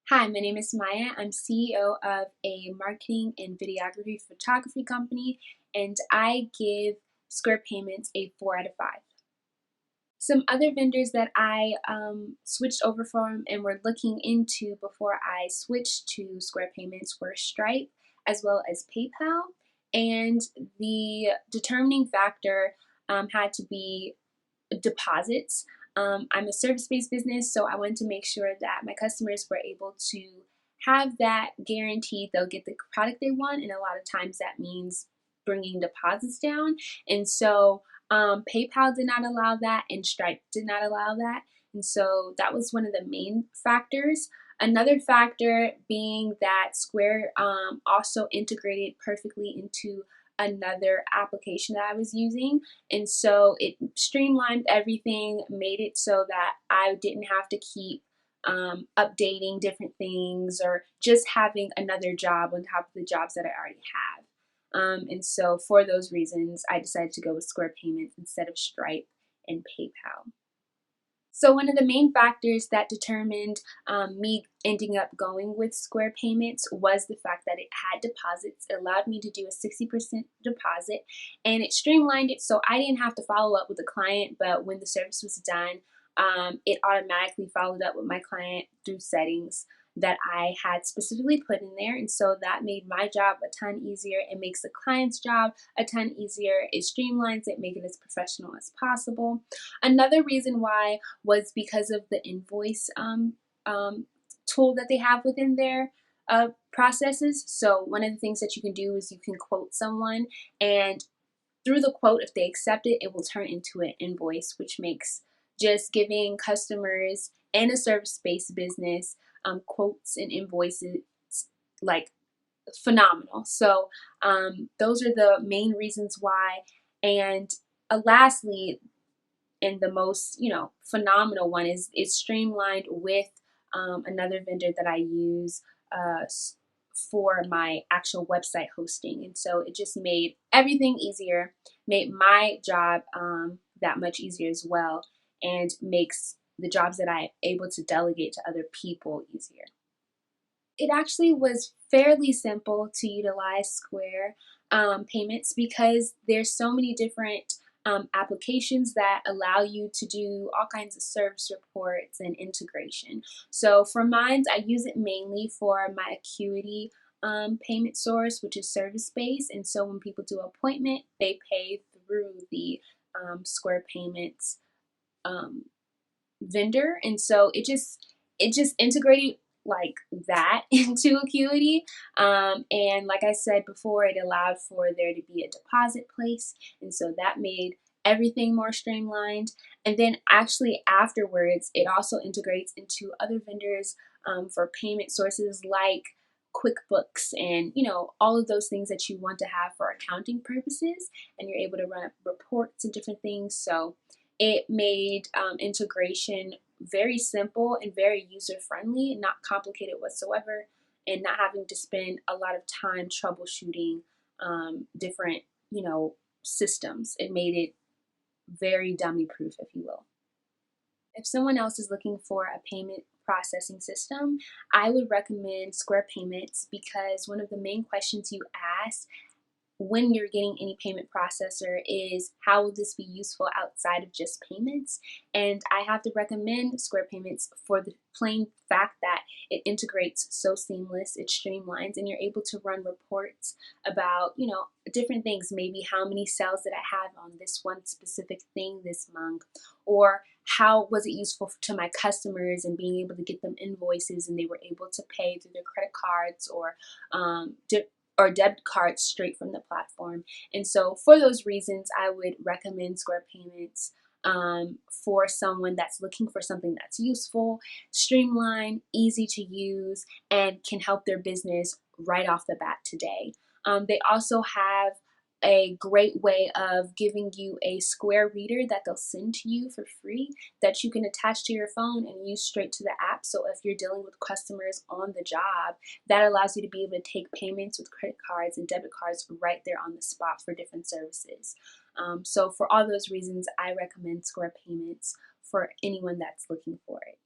Hi, my name is Maya. I'm CEO of a marketing and videography photography company, and I give Square Payments a 4 out of 5. Some other vendors that I switched over from and were looking into before I switched to Square Payments were Stripe as well as PayPal. And the determining factor had to be deposits. I'm a service-based business, so I wanted to make sure that my customers were able to have that guaranteed they'll get the product they want, and a lot of times that means bringing deposits down. And so PayPal did not allow that, and Stripe did not allow that. And so that was one of the main factors. Another factor being that Square also integrated perfectly into another application that I was using. And so it streamlined everything, made it so that I didn't have to keep updating different things or just having another job on top of the jobs that I already have. And so for those reasons, I decided to go with Square Payments instead of Stripe and PayPal. So one of the main factors that determined me ending up going with Square Payments was the fact that it had deposits. It allowed me to do a 60% deposit, and it streamlined it so I didn't have to follow up with the client, but when the service was done, it automatically followed up with my client through settings that I had specifically put in there. And so that made my job a ton easier. It makes the client's job a ton easier. It streamlines it, make it as professional as possible. Another reason why was because of the invoice tool that they have within their processes. So one of the things that you can do is you can quote someone, and through the quote, if they accept it, it will turn into an invoice, which makes just giving customers and a service-based business quotes and invoices like phenomenal. So those are the main reasons why. And lastly, and the most phenomenal one is it's streamlined with another vendor that I use for my actual website hosting. And so it just made everything easier, made my job that much easier as well, and makes the jobs that I'm able to delegate to other people easier. It actually was fairly simple to utilize Square payments because there's so many different applications that allow you to do all kinds of service reports and integration. So for mine, I use it mainly for my Acuity payment source, which is service-based. And so when people do an appointment, they pay through the Square Payments vendor. And so it just integrated like that into Acuity. And like I said before, it allowed for there to be a deposit place. And so that made everything more streamlined. And then actually afterwards, it also integrates into other vendors for payment sources like QuickBooks and all of those things that you want to have for accounting purposes, and you're able to run up reports and different things. So it made integration very simple and very user friendly, not complicated whatsoever, and not having to spend a lot of time troubleshooting different, systems. It made it very dummy proof, if you will. If someone else is looking for a payment processing system, I would recommend Square Payments because one of the main questions you ask when you're getting any payment processor is how will this be useful outside of just payments. And I have to recommend Square Payments for the plain fact that it integrates so seamless, it streamlines, and you're able to run reports about different things, maybe how many sales did I have on this one specific thing this month, or how was it useful to my customers and being able to get them invoices and they were able to pay through their credit cards or debit cards straight from the platform. And so for those reasons, I would recommend Square Payments for someone that's looking for something that's useful, streamlined, easy to use, and can help their business right off the bat today. They also have a great way of giving you a Square reader that they'll send to you for free that you can attach to your phone and use straight to the app. So if you're dealing with customers on the job, that allows you to be able to take payments with credit cards and debit cards right there on the spot for different services. So for all those reasons, I recommend Square Payments for anyone that's looking for it.